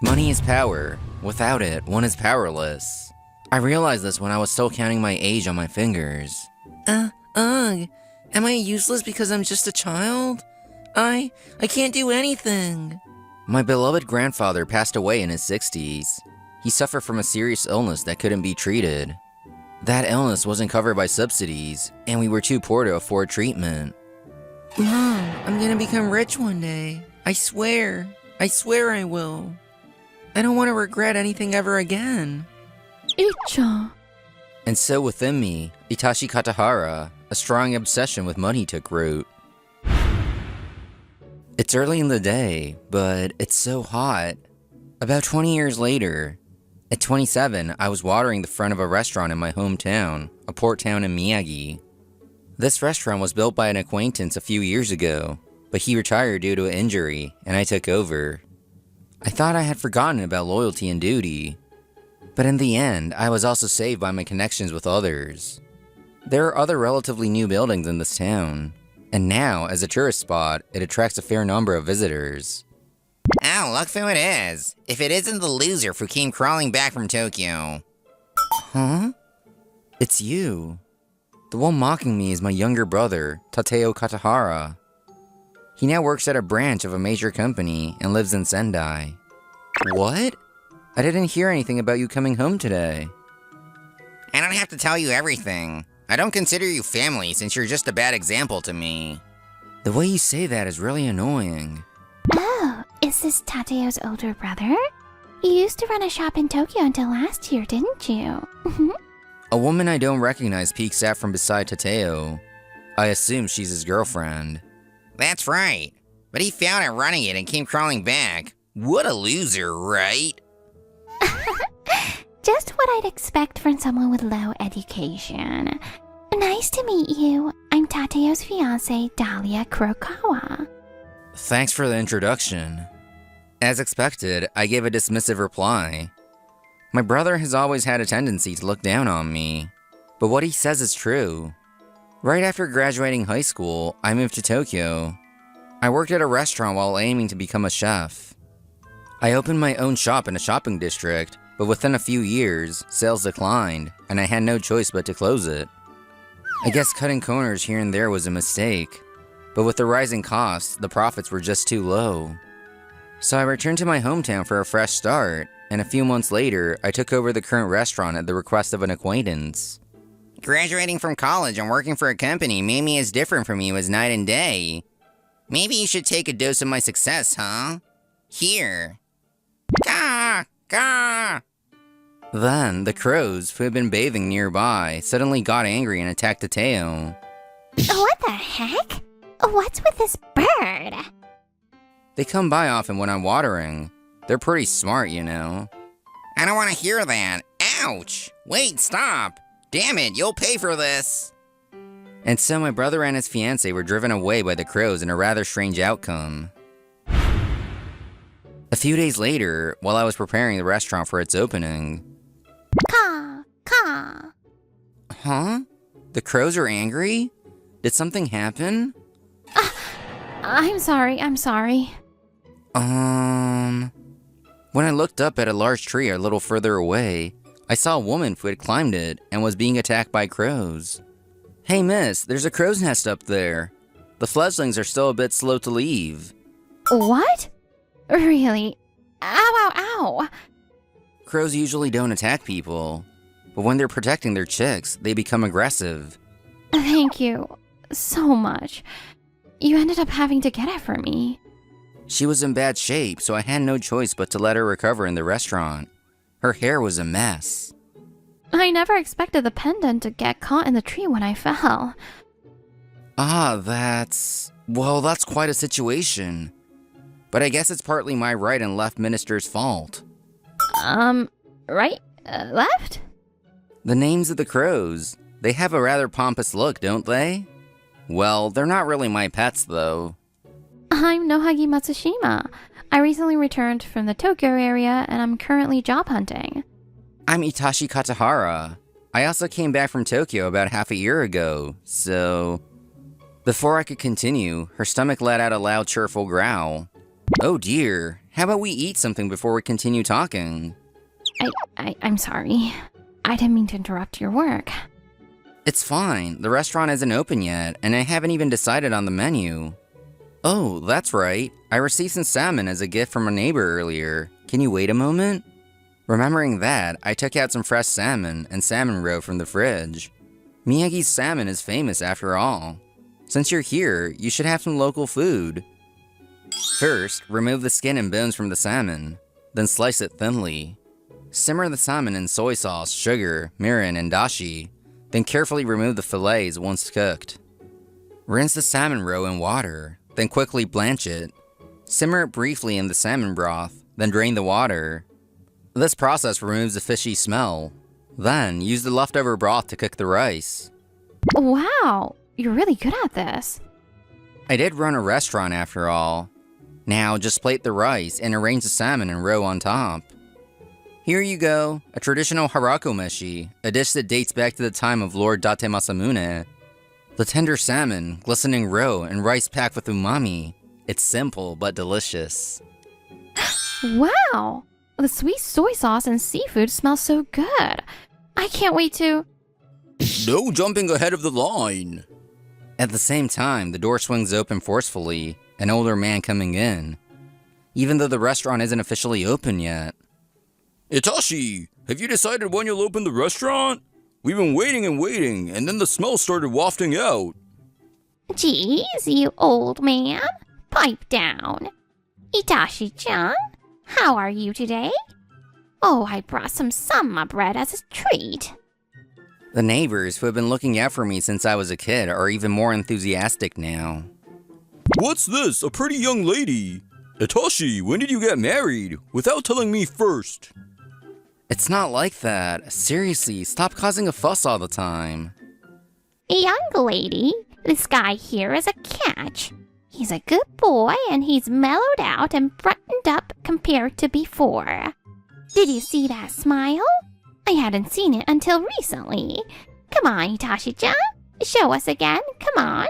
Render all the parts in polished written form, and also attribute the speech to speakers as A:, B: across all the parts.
A: Money is power. Without it, one is powerless. I realized this when I was still counting my age on my fingers. Ugh. Am I useless because I'm just a child? I can't do anything. My beloved grandfather passed away in his 60s. He suffered from a serious illness that couldn't be treated. That illness wasn't covered by subsidies, and we were too poor to afford treatment. Mom, I'm gonna become rich one day. I swear I will. I don't want to regret anything ever again.
B: Icha.
A: And so within me, Itachi Katahara, a strong obsession with money took root. It's early in the day, but it's so hot. About 20 years later, at 27, I was watering the front of a restaurant in my hometown, a port town in Miyagi. This restaurant was built by an acquaintance a few years ago, but he retired due to an injury, and I took over. I thought I had forgotten about loyalty and duty, but in the end, I was also saved by my connections with others. There are other relatively new buildings in this town, and now, as a tourist spot, it attracts a fair number of visitors.
C: Oh, look who it is. If it isn't the loser who came crawling back from Tokyo.
A: Huh? It's you. The one mocking me is my younger brother, Tateo Katahara. He now works at a branch of a major company and lives in Sendai. What? I didn't hear anything about you coming home today.
C: I don't have to tell you everything. I don't consider you family since you're just a bad example to me.
A: The way you say that is really annoying.
B: Oh, is this Tateo's older brother? You used to run a shop in Tokyo until last year, didn't you?
A: A woman I don't recognize peeks out from beside Tateo. I assume she's his girlfriend.
C: That's right. But he found her running it and came crawling back. What a loser, right?
B: Just what I'd expect from someone with low education. Nice to meet you. I'm Tateo's fiancée, Dahlia Kurokawa.
A: Thanks for the introduction. As expected, I gave a dismissive reply. My brother has always had a tendency to look down on me, but what he says is true. Right after graduating high school, I moved to Tokyo. I worked at a restaurant while aiming to become a chef. I opened my own shop in a shopping district, but within a few years, sales declined, and I had no choice but to close it. I guess cutting corners here and there was a mistake, but with the rising costs, the profits were just too low. So I returned to my hometown for a fresh start, and a few months later, I took over the current restaurant at the request of an acquaintance.
C: Graduating from college and working for a company made me as different from you as night and day. Maybe you should take a dose of my success, huh? Here. Gah! Gah!
A: Then, the crows, who had been bathing nearby, suddenly got angry and attacked Tateo.
B: What the heck? What's with this bird?
A: They come by often when I'm watering. They're pretty smart, you know.
C: I don't want to hear that. Ouch! Wait, stop! Damn it, you'll pay for this!
A: And so my brother and his fiancée were driven away by the crows in a rather strange outcome. A few days later, while I was preparing the restaurant for its opening...
B: Caw, caw.
A: Huh? The crows are angry? Did something happen?
B: I'm sorry.
A: When I looked up at a large tree a little further away, I saw a woman who had climbed it and was being attacked by crows. Hey miss, there's a crow's nest up there. The fledglings are still a bit slow to leave.
B: What? Really? Ow, ow, ow!
A: Crows usually don't attack people, but when they're protecting their chicks, they become aggressive.
B: Thank you so much. You ended up having to get it for me.
A: She was in bad shape, so I had no choice but to let her recover in the restaurant. Her hair was a mess.
B: I never expected the pendant to get caught in the tree when I fell.
A: That's quite a situation. But I guess it's partly my right and left minister's fault.
B: Right? Left?
A: The names of the crows. They have a rather pompous look, don't they? Well, they're not really my pets, though.
B: I'm Nohagi Matsushima. I recently returned from the Tokyo area, and I'm currently job hunting.
A: I'm Itachi Katahara. I also came back from Tokyo about half a year ago, so... Before I could continue, her stomach let out a loud, cheerful growl. Oh dear, How about we eat something before we continue talking?
B: I'm sorry. I didn't mean to interrupt your work.
A: It's fine. The restaurant isn't open yet, and I haven't even decided on the menu. Oh, that's right. I received some salmon as a gift from a neighbor earlier. Can you wait a moment? Remembering that, I took out some fresh salmon and salmon roe from the fridge. Miyagi's salmon is famous after all. Since you're here, you should have some local food. First, remove the skin and bones from the salmon, then slice it thinly. Simmer the salmon in soy sauce, sugar, mirin, and dashi, then carefully remove the fillets once cooked. Rinse the salmon roe in water, then quickly blanch it. Simmer it briefly in the salmon broth, then drain the water. This process removes the fishy smell. Then, use the leftover broth to cook the rice.
B: Wow, you're really good at this.
A: I did run a restaurant after all. Now, just plate the rice and arrange the salmon and roe on top. Here you go, a traditional harako meshi, a dish that dates back to the time of Lord Date Masamune. The tender salmon, glistening roe, and rice packed with umami. It's simple but delicious.
B: Wow, the sweet soy sauce and seafood smell so good. I can't wait to...
A: No jumping ahead of the line. At the same time, the door swings open forcefully, an older man coming in. Even though the restaurant isn't officially open yet. Itachi, have you decided when you'll open the restaurant? We've been waiting and waiting, and then the smell started wafting out.
B: Geez, you old man. Pipe down. Itachi-chan, how are you today? Oh, I brought some summa bread as a treat.
A: The neighbors who have been looking out for me since I was a kid are even more enthusiastic now. What's this? A pretty young lady. Itachi, when did you get married? Without telling me first. It's not like that. Seriously, stop causing a fuss all the time.
B: Young lady, this guy here is a catch. He's a good boy and he's mellowed out and brightened up compared to before. Did you see that smile? I hadn't seen it until recently. Come on, Itachi-chan. Show us again. Come on.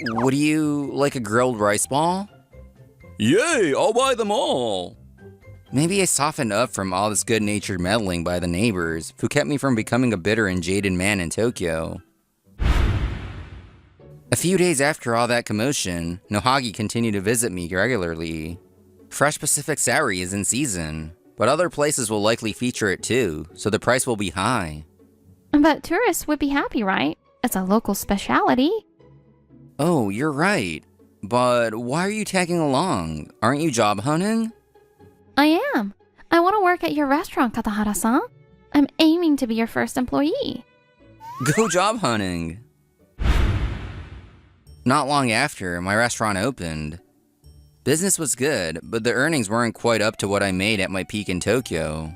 A: Would you like a grilled rice ball? Yay, I'll buy them all. Maybe I softened up from all this good-natured meddling by the neighbors, who kept me from becoming a bitter and jaded man in Tokyo. A few days after all that commotion, Nohagi continued to visit me regularly. Fresh Pacific Sauri is in season, but other places will likely feature it too, so the price will be high.
B: But tourists would be happy, right? It's a local specialty.
A: Oh, you're right. But why are you tagging along? Aren't you job hunting?
B: I am. I want to work at your restaurant, Katahara-san. I'm aiming to be your first employee.
A: Go job hunting. Not long after, my restaurant opened. Business was good, but the earnings weren't quite up to what I made at my peak in Tokyo.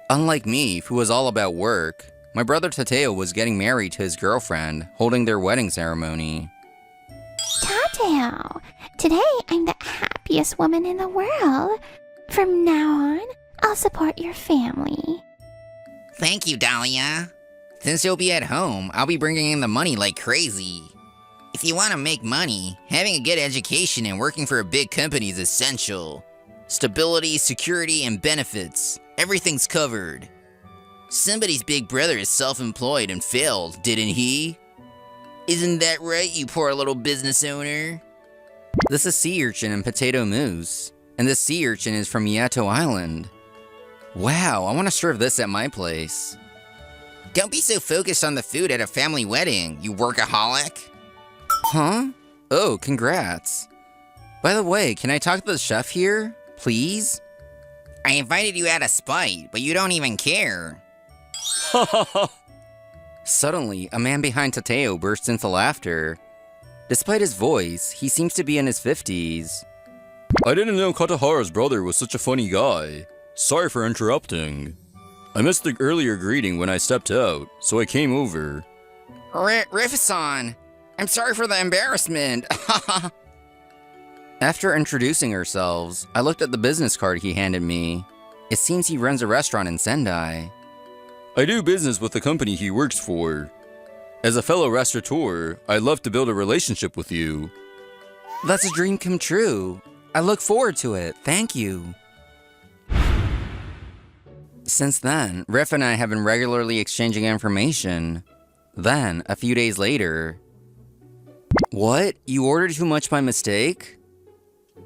A: Unlike me, who was all about work, my brother Tateo was getting married to his girlfriend, holding their wedding ceremony.
B: Tateo, today I'm the happiest woman in the world. From now on, I'll support your family.
C: Thank you, Dahlia. Since you'll be at home, I'll be bringing in the money like crazy. If you want to make money, having a good education and working for a big company is essential. Stability, security, and benefits. Everything's covered. Somebody's big brother is self-employed and failed, didn't he? Isn't that right, you poor little business owner?
A: This is sea urchin and potato mousse, and this sea urchin is from Yato Island. Wow, I want to serve this at my place.
C: Don't be so focused on the food at a family wedding, you workaholic.
A: Huh? Oh, congrats. By the way, can I talk to the chef here, please?
C: I invited you out of spite, but you don't even care.
A: Ha ha ha! Suddenly, a man behind Tateo bursts into laughter. Despite his voice, he seems to be in his 50s. I didn't know Katahara's brother was such a funny guy. Sorry for interrupting. I missed the earlier greeting when I stepped out, so I came over.
C: Riff-san, I'm sorry for the embarrassment.
A: After introducing ourselves, I looked at the business card he handed me. It seems he runs a restaurant in Sendai. I do business with the company he works for. As a fellow restaurateur, I'd love to build a relationship with you. That's a dream come true. I look forward to it. Thank you. Since then, Riff and I have been regularly exchanging information. Then, a few days later... What? You ordered too much by mistake?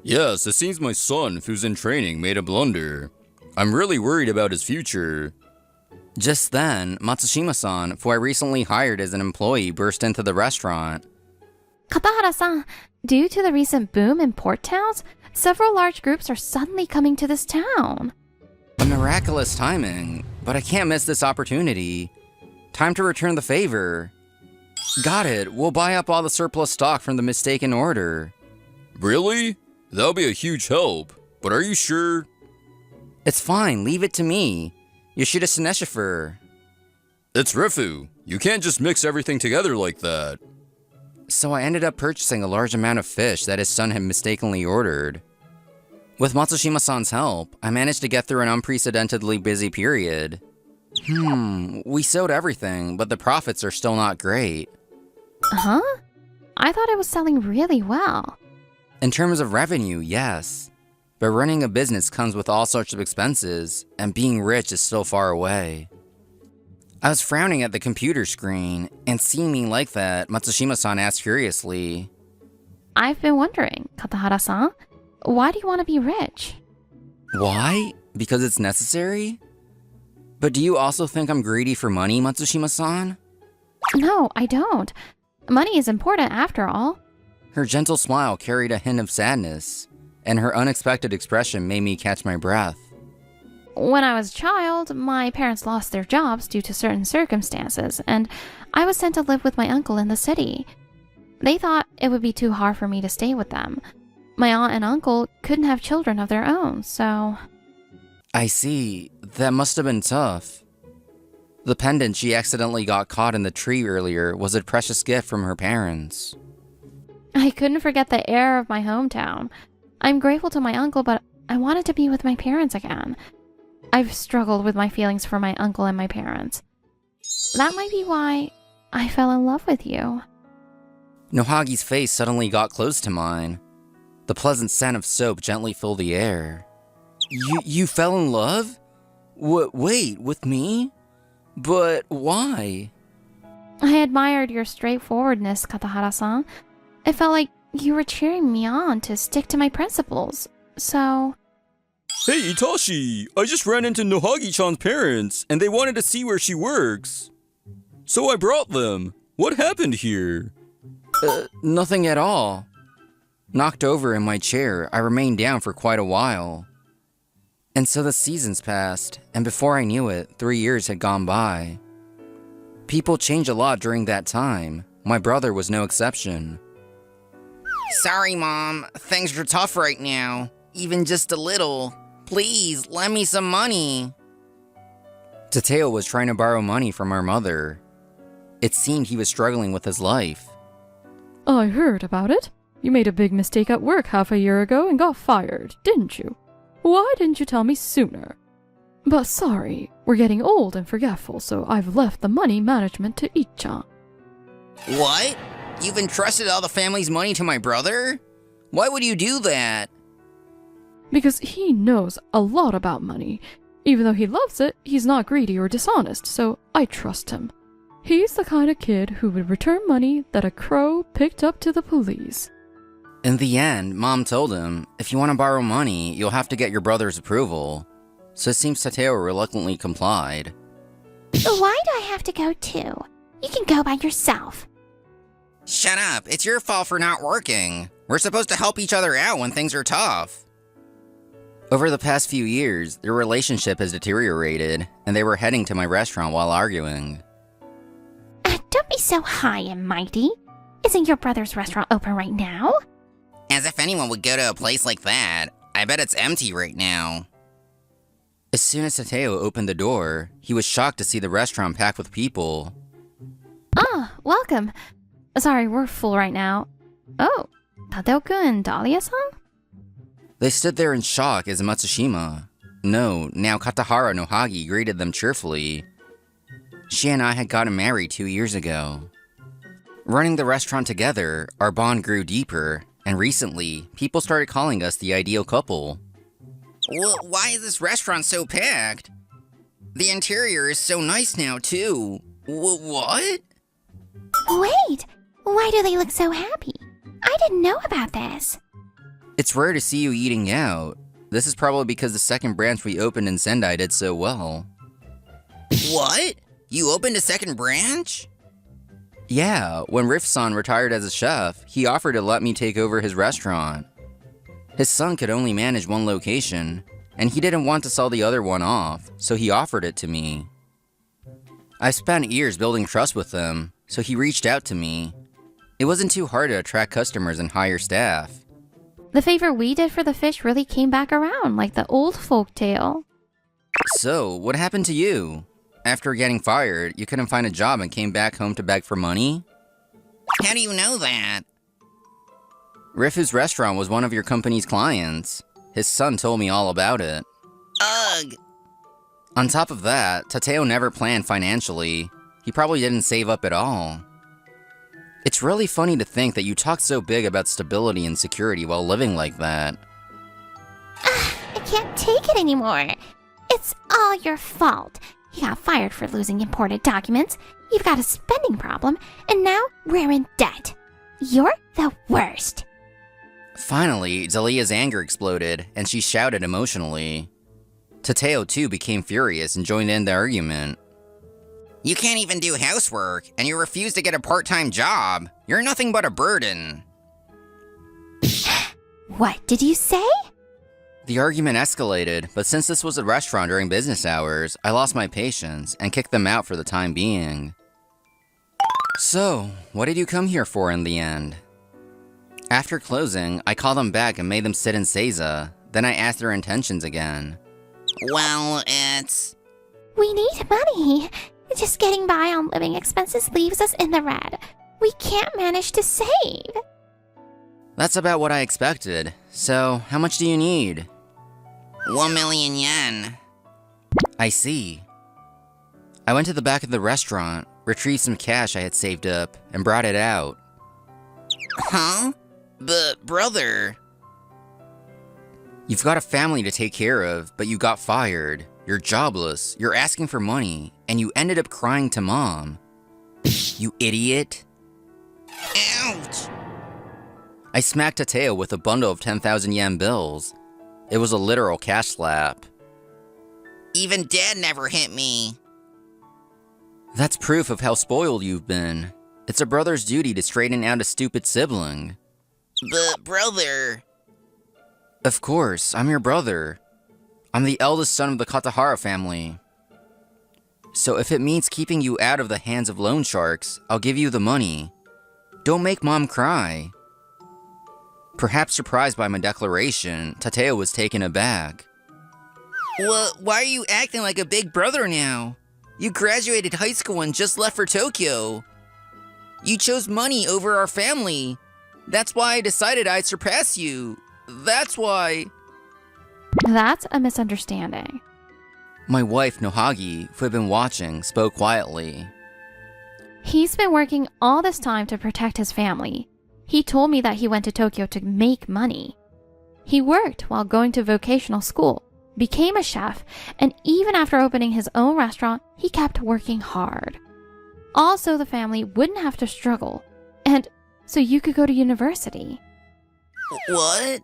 D: Yes, it seems my son, who's in training, made a blunder. I'm really worried about his future.
A: Just then, Matsushima-san, who I recently hired as an employee, burst into the restaurant.
B: Katahara-san, due to the recent boom in port towns, several large groups are suddenly coming to this town.
A: A miraculous timing, but I can't miss this opportunity. Time to return the favor. Got it, we'll buy up all the surplus stock from the mistaken order.
D: Really? That'll be a huge help, but are you sure?
A: It's fine, leave it to me. Yoshida Sineshifer.
D: It's Rifu. You can't just mix everything together like that.
A: So I ended up purchasing a large amount of fish that his son had mistakenly ordered. With Matsushima-san's help, I managed to get through an unprecedentedly busy period. We sold everything, but the profits are still not great.
B: Huh? I thought it was selling really well.
A: In terms of revenue, yes. But running a business comes with all sorts of expenses, and being rich is still far away. I was frowning at the computer screen, and seeing me like that, Matsushima-san asked curiously,
B: I've been wondering, Katahara-san, why do you want to be rich?
A: Why? Because it's necessary? But do you also think I'm greedy for money, Matsushima-san?
B: No, I don't. Money is important after all.
A: Her gentle smile carried a hint of sadness, and her unexpected expression made me catch my breath.
B: When I was a child, my parents lost their jobs due to certain circumstances, and I was sent to live with my uncle in the city. They thought it would be too hard for me to stay with them. My aunt and uncle couldn't have children of their own, so...
A: I see. That must have been tough. The pendant she accidentally got caught in the tree earlier was a precious gift from her parents.
B: I couldn't forget the air of my hometown. I'm grateful to my uncle, but I wanted to be with my parents again. I've struggled with my feelings for my uncle and my parents. That might be why I fell in love with you.
A: Nohagi's face suddenly got close to mine. The pleasant scent of soap gently filled the air. You fell in love? Wait, with me? But why?
B: I admired your straightforwardness, Katahara-san. I felt like you were cheering me on to stick to my principles, so...
D: Hey, Itachi! I just ran into Nohagi-chan's parents, and they wanted to see where she works. So I brought them. What happened here?
A: Nothing at all. Knocked over in my chair, I remained down for quite a while. And so the seasons passed, and before I knew it, 3 years had gone by. People change a lot during that time. My brother was no exception.
C: Sorry, Mom. Things are tough right now. Even just a little. Please, lend me some money.
A: Tateo was trying to borrow money from our mother. It seemed he was struggling with his life.
E: I heard about it. You made a big mistake at work half a year ago and got fired, didn't you? Why didn't you tell me sooner? But sorry, we're getting old and forgetful, so I've left the money management to Icha.
C: What? You've entrusted all the family's money to my brother? Why would you do that?
E: Because he knows a lot about money. Even though he loves it, he's not greedy or dishonest, so I trust him. He's the kind of kid who would return money that a crow picked up to the police.
A: In the end, Mom told him, if you want to borrow money, you'll have to get your brother's approval. So it seems Tateo reluctantly complied.
B: Why do I have to go too? You can go by yourself.
C: Shut up. It's your fault for not working. We're supposed to help each other out when things are tough.
A: Over the past few years, their relationship has deteriorated, and they were heading to my restaurant while arguing.
B: Don't be so high and mighty. Isn't your brother's restaurant open right now?
C: As if anyone would go to a place like that. I bet it's empty right now.
A: As soon as Tateo opened the door, he was shocked to see the restaurant packed with people.
B: Ah, welcome. Sorry, we're full right now. Oh, Tateo-kun and Dahlia-san?
A: They stood there in shock as Matsushima, no, now Katahara Nohagi, greeted them cheerfully. She and I had gotten married 2 years ago. Running the restaurant together, our bond grew deeper, And recently, people started calling us the ideal couple.
C: Why is this restaurant so packed? The interior is so nice now, too. What?
B: Wait, why do they look so happy? I didn't know about this.
A: It's rare to see you eating out. This is probably because the second branch we opened in Sendai did so well.
C: What? You opened a second branch?
A: Yeah, when Riff-san retired as a chef, he offered to let me take over his restaurant. His son could only manage one location, and he didn't want to sell the other one off, so he offered it to me. I spent years building trust with him, so he reached out to me. It wasn't too hard to attract customers and hire staff.
B: The favor we did for the fish really came back around, like the old folk tale.
A: So, what happened to you? After getting fired, you couldn't find a job and came back home to beg for money?
C: How do you know that?
A: Rifu's restaurant was one of your company's clients. His son told me all about it.
C: Ugh!
A: On top of that, Tateo never planned financially. He probably didn't save up at all. It's really funny to think that you talked so big about stability and security while living like that.
B: I can't take it anymore. It's all your fault. You got fired for losing important documents, you've got a spending problem, and now we're in debt. You're the worst.
A: Finally, Delia's anger exploded, and she shouted emotionally. Tateo too became furious and joined in the argument.
C: You can't even do housework, and you refuse to get a part-time job. You're nothing but a burden.
B: What did you say?
A: The argument escalated, but since this was a restaurant during business hours, I lost my patience and kicked them out for the time being. So, what did you come here for in the end? After closing, I called them back and made them sit in Seiza. Then I asked their intentions again.
C: Well, it's...
B: We need money. Just getting by on living expenses leaves us in the red. We can't manage to save.
A: That's about what I expected. So, how much do you need?
C: 1 million yen.
A: I see. I went to the back of the restaurant, retrieved some cash I had saved up, and brought it out.
C: Huh? But, brother...
A: You've got a family to take care of, but you got fired. You're jobless, you're asking for money, and you ended up crying to Mom. You idiot.
C: Ouch!
A: I smacked Tateo with a bundle of 10,000 yen bills. It was a literal cash slap.
C: Even Dad never hit me.
A: That's proof of how spoiled you've been. It's a brother's duty to straighten out a stupid sibling.
C: But, brother...
A: Of course, I'm your brother. I'm the eldest son of the Katahara family. So if it means keeping you out of the hands of loan sharks, I'll give you the money. Don't make Mom cry. Perhaps surprised by my declaration, Tateo was taken aback.
C: Well, why are you acting like a big brother now? You graduated high school and just left for Tokyo. You chose money over our family. That's why I decided I'd surpass you. That's why...
B: That's a misunderstanding.
A: My wife, Nohagi, who had been watching, spoke quietly.
B: He's been working all this time to protect his family. He told me that he went to Tokyo to make money. He worked while going to vocational school, became a chef, and even after opening his own restaurant, he kept working hard. Also, the family wouldn't have to struggle, and so you could go to university.
C: What?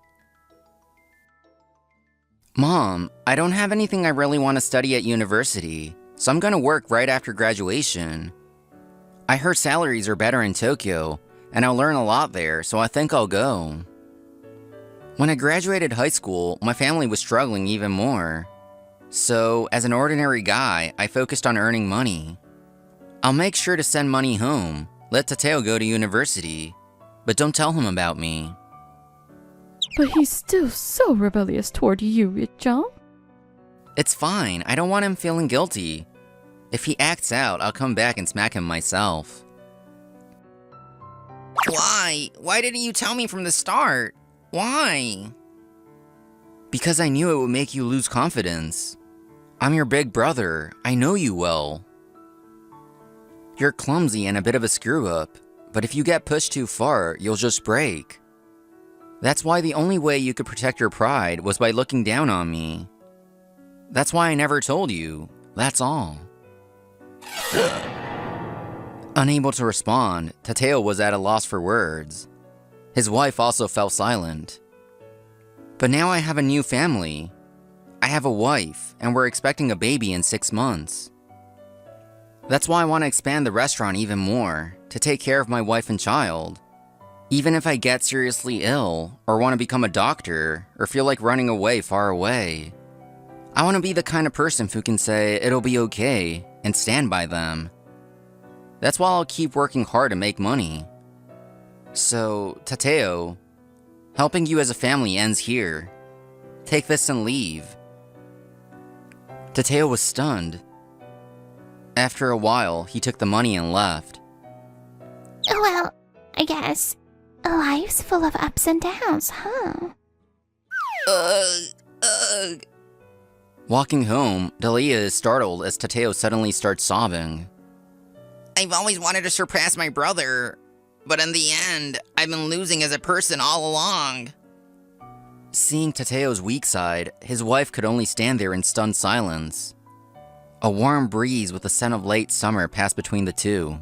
A: Mom, I don't have anything I really want to study at university, so I'm gonna work right after graduation. I heard salaries are better in Tokyo, and I'll learn a lot there, so I think I'll go. When I graduated high school, my family was struggling even more. So, as an ordinary guy, I focused on earning money. I'll make sure to send money home, let Tateo go to university, but don't tell him about me.
E: But he's still so rebellious toward you, Itchan.
A: It's fine, I don't want him feeling guilty. If he acts out, I'll come back and smack him myself.
C: Why? Why didn't you tell me from the start? Why?
A: Because I knew it would make you lose confidence. I'm your big brother, I know you well. You're clumsy and a bit of a screw-up, but if you get pushed too far, you'll just break. That's why the only way you could protect your pride was by looking down on me. That's why I never told you. That's all. Unable to respond, Tateo was at a loss for words. His wife also fell silent. But now I have a new family. I have a wife, and we're expecting a baby in 6 months. That's why I want to expand the restaurant even more, to take care of my wife and child. Even if I get seriously ill, or want to become a doctor, or feel like running away far away. I want to be the kind of person who can say it'll be okay, and stand by them. That's why I'll keep working hard to make money. So, Tateo, helping you as a family ends here. Take this and leave. Tateo was stunned. After a while, he took the money and left.
B: Well, I guess life's full of ups and downs, huh?
A: Walking home, Dalia is startled as Tateo suddenly starts sobbing.
C: I've always wanted to surpass my brother, but in the end, I've been losing as a person all along.
A: Seeing Tateo's weak side, his wife could only stand there in stunned silence. A warm breeze with the scent of late summer passed between the two.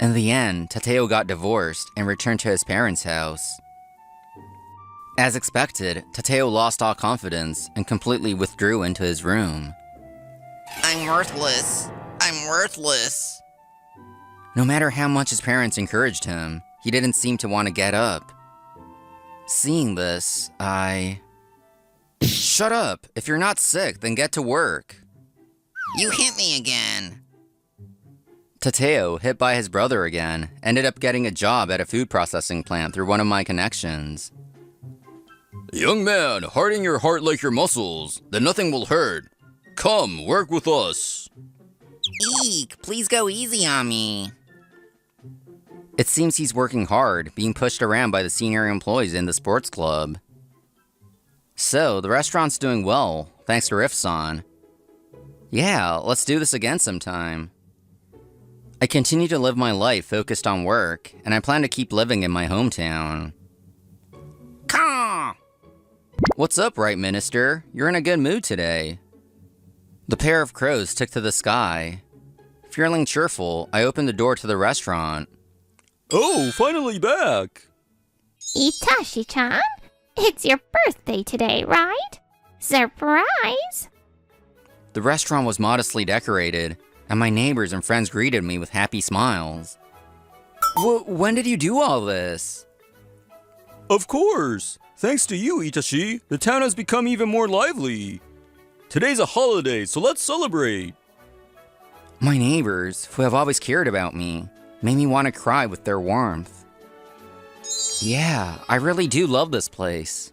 A: In the end, Tateo got divorced and returned to his parents' house. As expected, Tateo lost all confidence and completely withdrew into his room.
C: I'm worthless. I'm worthless.
A: No matter how much his parents encouraged him, he didn't seem to want to get up. Seeing this, Shut up! If you're not sick, then get to work.
C: You hit me again.
A: Tateo, hit by his brother again, ended up getting a job at a food processing plant through one of my connections.
D: Young man, harden your heart like your muscles, then nothing will hurt. Come, work with us.
C: Eek, please go easy on me.
A: It seems he's working hard, being pushed around by the senior employees in the sports club. So, the restaurant's doing well, thanks to Riff-san. Yeah, let's do this again sometime. I continue to live my life focused on work, and I plan to keep living in my hometown.
C: Caw!
A: What's up, Right Minister? You're in a good mood today. The pair of crows took to the sky. Feeling cheerful, I opened the door to the restaurant.
D: Oh, finally back!
B: Itashi-chan, it's your birthday today, right? Surprise!
A: The restaurant was modestly decorated, and my neighbors and friends greeted me with happy smiles. When did you do all this?
D: Of course! Thanks to you, Itashi, the town has become even more lively. Today's a holiday, so let's celebrate.
A: My neighbors, who have always cared about me, made me want to cry with their warmth. Yeah, I really do love this place.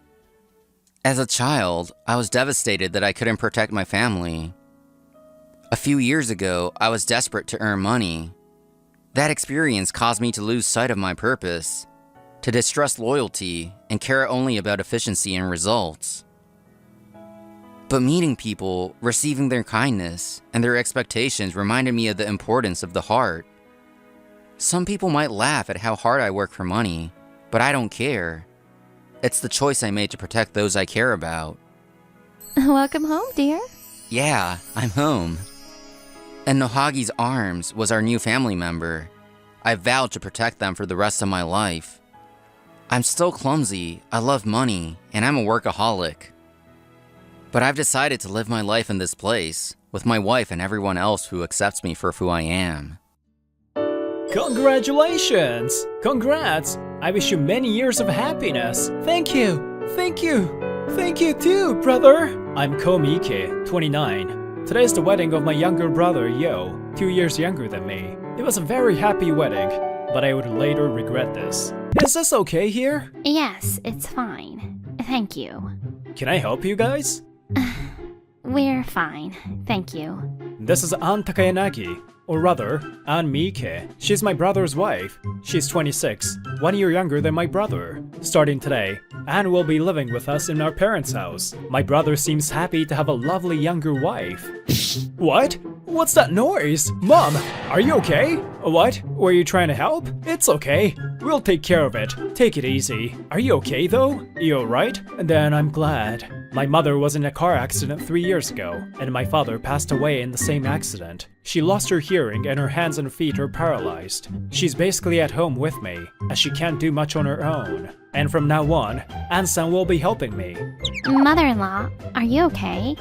A: As a child, I was devastated that I couldn't protect my family. A few years ago, I was desperate to earn money. That experience caused me to lose sight of my purpose, to distrust loyalty, and care only about efficiency and results. But meeting people, receiving their kindness, and their expectations reminded me of the importance of the heart. Some people might laugh at how hard I work for money, but I don't care. It's the choice I made to protect those I care about.
E: Welcome home, dear.
A: Yeah, I'm home. In Nohagi's arms was our new family member. I vowed to protect them for the rest of my life. I'm still clumsy, I love money, and I'm a workaholic. But I've decided to live my life in this place, with my wife and everyone else who accepts me for who I am.
F: Congratulations! Congrats! I wish you many years of happiness. Thank you! Thank you! Thank you too, brother! I'm Komi-ike, 29. Today's the wedding of my younger brother, Yo, 2 years younger than me. It was a very happy wedding, but I would later regret this. Is this okay here?
B: Yes, it's fine. Thank you.
F: Can I help you guys?
B: We're We're fine. Thank you.
F: This is Ann Takayanagi, or rather, Ann Miike. She's my brother's wife. She's 26, 1 year younger than my brother. Starting today, Ann will be living with us in our parents' house. My brother seems happy to have a lovely younger wife. What? What's that noise? Mom, are you okay? What? Were you trying to help? It's okay. We'll take care of it. Take it easy. Are you okay though? You alright? Then I'm glad. My mother was in a car accident 3 years ago, and my father passed away in the same accident. She lost her hearing and her hands and feet are paralyzed. She's basically at home with me, as she can't do much on her own. And from now on, Ansan will be helping me.
B: Mother-in-law, are you okay?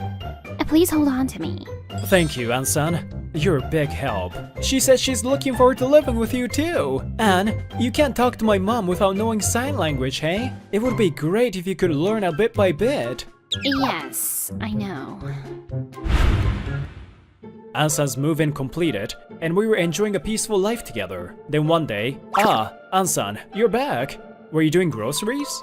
B: Please hold on to me.
F: Thank you, Ansan. You're a big help. She says she's looking forward to living with you too. Anne, you can't talk to my mom without knowing sign language, hey? It would be great if you could learn a bit by bit.
B: Yes, I know.
F: Ansan's move-in completed, and we were enjoying a peaceful life together. Then one day, Ansan, you're back. Were you doing groceries?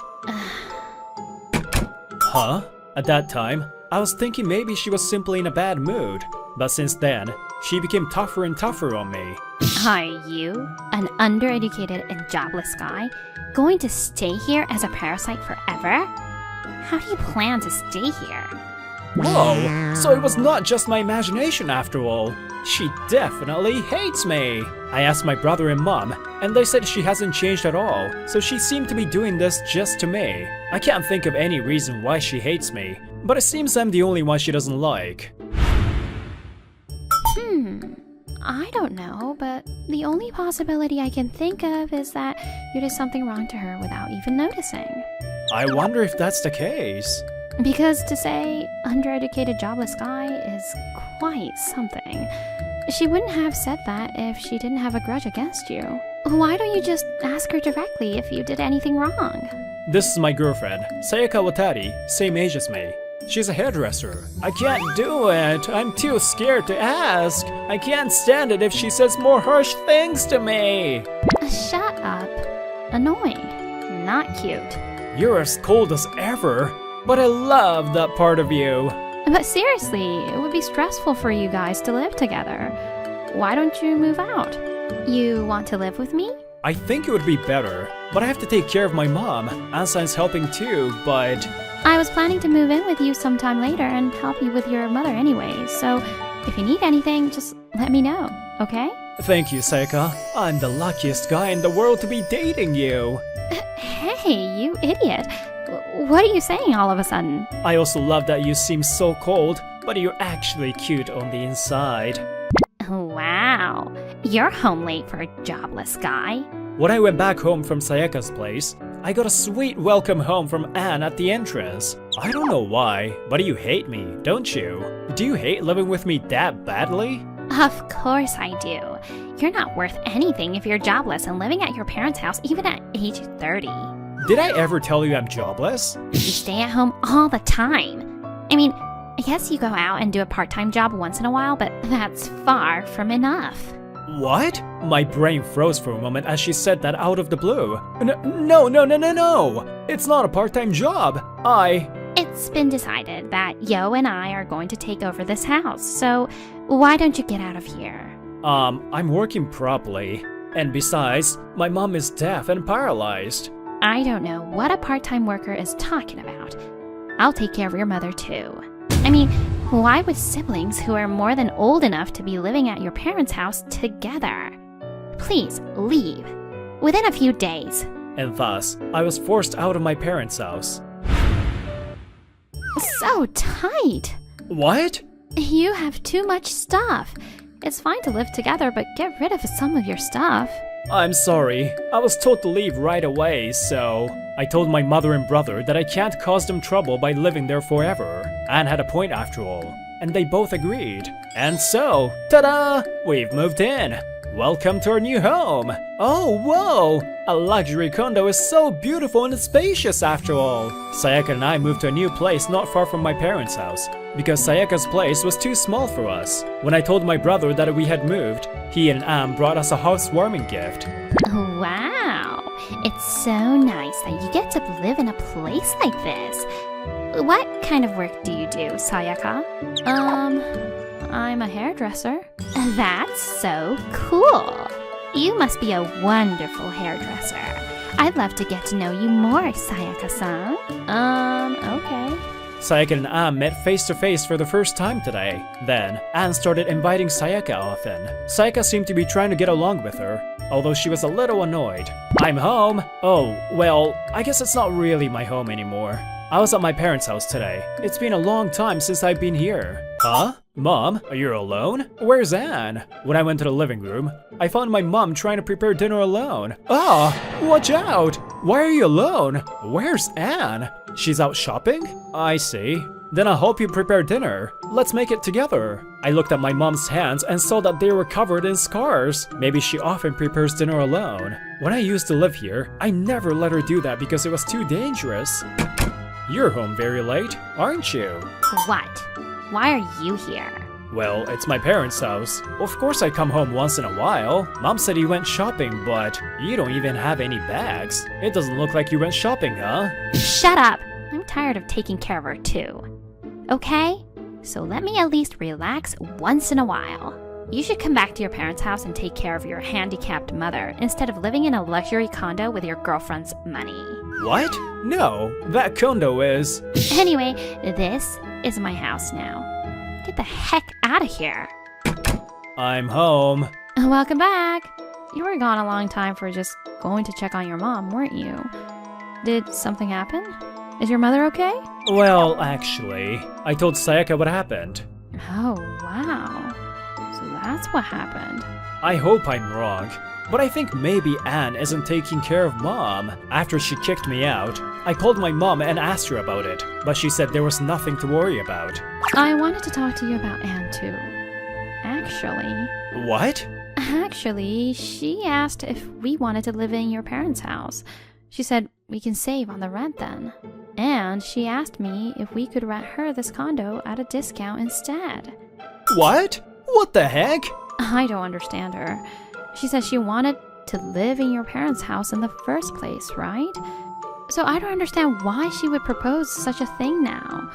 F: Huh? At that time, I was thinking maybe she was simply in a bad mood. But since then, she became tougher and tougher on me.
B: Are you, an undereducated and jobless guy, going to stay here as a parasite forever? How do you plan to stay here?
F: Whoa, so it was not just my imagination after all. She definitely hates me. I asked my brother and mom, and they said she hasn't changed at all, so she seemed to be doing this just to me. I can't think of any reason why she hates me, but it seems I'm the only one she doesn't like.
B: I don't know, but the only possibility I can think of is that you did something wrong to her without even noticing.
F: I wonder if that's the case.
B: Because to say undereducated jobless guy is quite something. She wouldn't have said that if she didn't have a grudge against you. Why don't you just ask her directly if you did anything wrong?
F: This is my girlfriend, Sayaka Watari, same age as me. She's a hairdresser. I can't do it. I'm too scared to ask. I can't stand it if she says more harsh things to me.
B: Shut up. Annoying. Not cute.
F: You're as cold as ever, but I love that part of you.
B: But seriously, it would be stressful for you guys to live together. Why don't you move out? You want to live with me?
F: I think it would be better, but I have to take care of my mom. Ansan's helping too, but...
B: I was planning to move in with you sometime later and help you with your mother anyways, so if you need anything, just let me know, okay?
F: Thank you, Sayaka. I'm the luckiest guy in the world to be dating you.
B: Hey, you idiot. What are you saying all of a sudden?
F: I also love that you seem so cold, but you're actually cute on the inside.
B: Wow, you're home late for a jobless guy.
F: When I went back home from Sayaka's place, I got a sweet welcome home from Anne at the entrance. I don't know why, but you hate me, don't you? Do you hate living with me that badly?
B: Of course I do. You're not worth anything if you're jobless and living at your parents' house even at age 30.
F: Did I ever tell you I'm jobless?
B: You stay at home all the time. I mean, I guess you go out and do a part-time job once in a while, but that's far from enough.
F: What? My brain froze for a moment as she said that out of the blue. No. It's not a part-time job.
B: It's been decided that Yo and I are going to take over this house, so why don't you get out of here?
F: I'm working properly. And besides, my mom is deaf and paralyzed.
B: I don't know what a part-time worker is talking about. I'll take care of your mother too. I mean, why would siblings who are more than old enough to be living at your parents' house together? Please leave. Within a few days.
F: And thus, I was forced out of my parents' house.
B: So tight.
F: What?
B: You have too much stuff. It's fine to live together, but get rid of some of your stuff.
F: I'm sorry. I was told to leave right away, so... I told my mother and brother that I can't cause them trouble by living there forever. Anne had a point after all, and they both agreed. And so, ta-da! We've moved in. Welcome to our new home. Oh, whoa! A luxury condo is so beautiful and spacious after all. Sayaka and I moved to a new place not far from my parents' house, because Sayaka's place was too small for us. When I told my brother that we had moved, he and Anne brought us a housewarming gift.
B: Wow! It's so nice that you get to live in a place like this. What kind of work do you do, Sayaka?
E: I'm a hairdresser.
B: That's so cool. You must be a wonderful hairdresser. I'd love to get to know you more, Sayaka-san.
E: Okay.
F: Sayaka and Anne met face to face for the first time today. Then, Anne started inviting Sayaka often. Sayaka seemed to be trying to get along with her, although she was a little annoyed. I'm home. Oh, well, I guess it's not really my home anymore. I was at my parents' house today. It's been a long time since I've been here. Huh? Mom, are you alone? Where's Anne? When I went to the living room, I found my mom trying to prepare dinner alone. Ah, watch out! Why are you alone? Where's Anne? She's out shopping? I see. Then I hope you prepare dinner. Let's make it together. I looked at my mom's hands and saw that they were covered in scars. Maybe she often prepares dinner alone. When I used to live here, I never let her do that because it was too dangerous. You're home very late, aren't you?
B: What? Why are you here?
F: Well, it's my parents' house. Of course I come home once in a while. Mom said you went shopping, but you don't even have any bags. It doesn't look like you went shopping, huh?
B: Shut up! I'm tired of taking care of her too. Okay? So let me at least relax once in a while. You should come back to your parents' house and take care of your handicapped mother instead of living in a luxury condo with your girlfriend's money.
F: What? No, that condo is...
B: Anyway, this is my house now. Get the heck out of here.
F: I'm home.
E: Welcome back. You were gone a long time for just going to check on your mom, weren't you? Did something happen? Is your mother okay?
F: Well, actually, I told Sayaka what happened.
E: Oh, wow. So that's what happened.
F: I hope I'm wrong, but I think maybe Anne isn't taking care of Mom. After she kicked me out, I called my mom and asked her about it, but she said there was nothing to worry about.
E: I wanted to talk to you about Anne too.
F: What?
E: Actually, she asked if we wanted to live in your parents' house. She said we can save on the rent then. And she asked me if we could rent her this condo at a discount instead.
F: What? What the heck?
E: I don't understand her. She said she wanted to live in your parents' house in the first place, right? So I don't understand why she would propose such a thing now.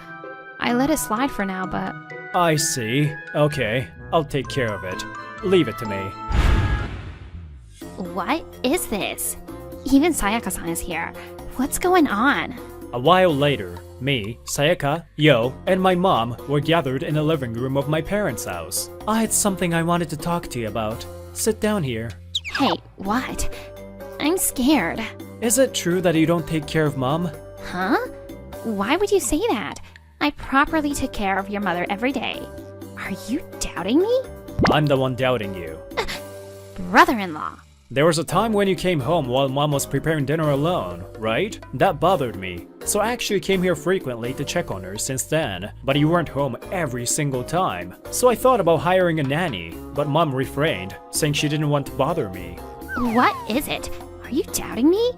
E: I let it slide for now, but...
F: I see. Okay, I'll take care of it. Leave it to me.
B: What is this? Even Sayaka-san is here. What's going on?
F: A while later, me, Sayaka, Yo, and my mom were gathered in the living room of my parents' house. I had something I wanted to talk to you about. Sit down here.
B: Hey, what? I'm scared.
F: Is it true that you don't take care of Mom?
B: Huh? Why would you say that? I properly took care of your mother every day. Are you doubting me?
F: I'm the one doubting you.
B: Brother-in-law.
F: There was a time when you came home while Mom was preparing dinner alone, right? That bothered me. So I actually came here frequently to check on her since then, but you weren't home every single time. So I thought about hiring a nanny, but Mom refrained, saying she didn't want to bother me.
B: What is it? Are you doubting me?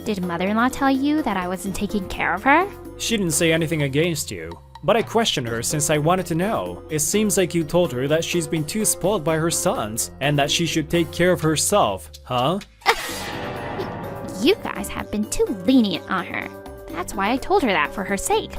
B: Did mother-in-law tell you that I wasn't taking care of her?
F: She didn't say anything against you, but I questioned her since I wanted to know. It seems like you told her that she's been too spoiled by her sons and that she should take care of herself, huh?
B: You guys have been too lenient on her. That's why I told her that for her sake.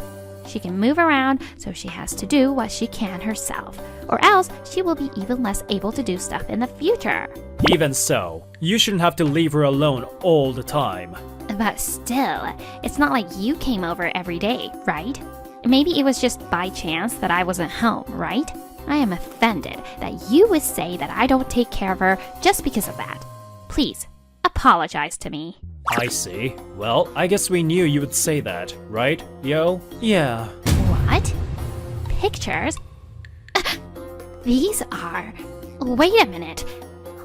B: She can move around, so she has to do what she can herself, or else she will be even less able to do stuff in the future.
F: Even so, you shouldn't have to leave her alone all the time.
B: But still, it's not like you came over every day, right? Maybe it was just by chance that I wasn't home, right? I am offended that you would say that I don't take care of her just because of that. Please, apologize to me.
F: I see. Well, I guess we knew you would say that, right, Yo? Yeah.
B: What? Pictures? These are... Wait a minute.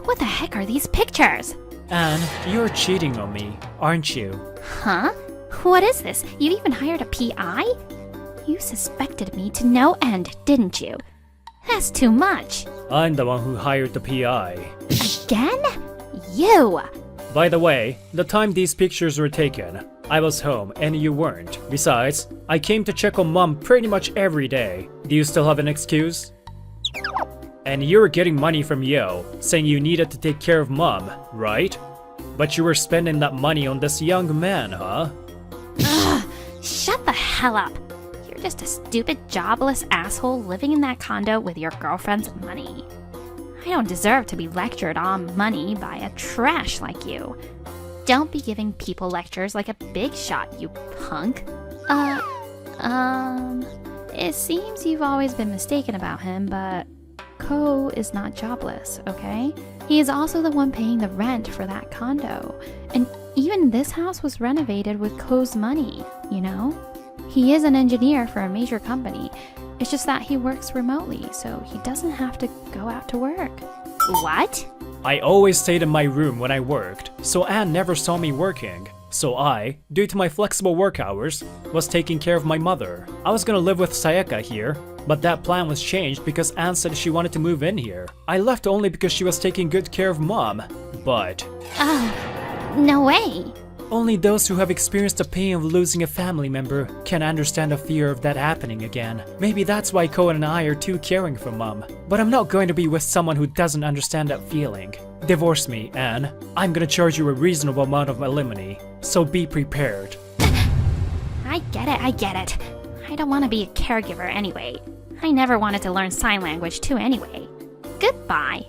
B: What the heck are these pictures?
F: Anne, you're cheating on me, aren't you?
B: Huh? What is this? You even hired a PI? You suspected me to no end, didn't you? That's too much.
F: I'm the one who hired the PI.
B: Again? You!
F: By the way, the time these pictures were taken, I was home and you weren't. Besides, I came to check on Mom pretty much every day. Do you still have an excuse? And you were getting money from Yo, saying you needed to take care of Mom, right? But you were spending that money on this young man, huh?
B: Ugh, shut the hell up. You're just a stupid, jobless asshole living in that condo with your girlfriend's money. I don't deserve to be lectured on money by a trash like you. Don't be giving people lectures like a big shot, you punk. It seems you've always been mistaken about him, but Ko is not jobless, okay? He is also the one paying the rent for that condo. And even this house was renovated with Ko's money, you know? He is an engineer for a major company. It's just that he works remotely, so he doesn't have to go out to work. What?
F: I always stayed in my room when I worked, so Anne never saw me working. So I, due to my flexible work hours, was taking care of my mother. I was gonna live with Sayaka here, but that plan was changed because Anne said she wanted to move in here. I left only because she was taking good care of Mom, but...
B: Oh, no way.
F: Only those who have experienced the pain of losing a family member can understand the fear of that happening again. Maybe that's why Ko and I are too caring for Mom. But I'm not going to be with someone who doesn't understand that feeling. Divorce me, Anne. I'm gonna charge you a reasonable amount of alimony, so be prepared.
B: I get it. I don't want to be a caregiver anyway. I never wanted to learn sign language too anyway. Goodbye.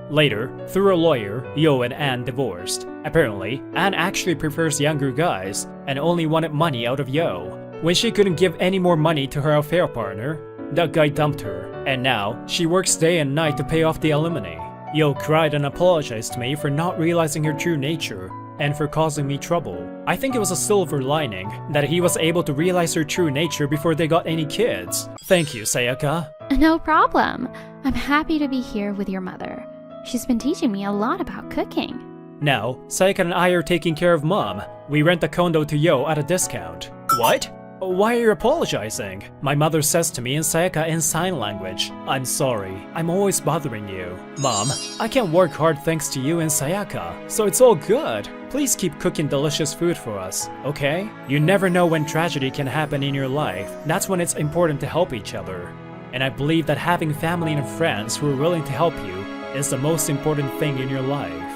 F: Later, through a lawyer, Yo and Anne divorced. Apparently, Anne actually prefers younger guys and only wanted money out of Yo. When she couldn't give any more money to her affair partner, that guy dumped her, and now she works day and night to pay off the alimony. Yo cried and apologized to me for not realizing her true nature and for causing me trouble. I think it was a silver lining that he was able to realize her true nature before they got any kids. Thank you, Sayaka.
B: No problem. I'm happy to be here with your mother. She's been teaching me a lot about cooking.
F: Now, Sayaka and I are taking care of Mom. We rent the condo to Yo at a discount. What? Why are you apologizing? My mother says to me in Sayaka in sign language. I'm sorry. I'm always bothering you. Mom, I can work hard thanks to you and Sayaka, so it's all good. Please keep cooking delicious food for us, okay? You never know when tragedy can happen in your life. That's when it's important to help each other. And I believe that having family and friends who are willing to help you is the most important thing in your life.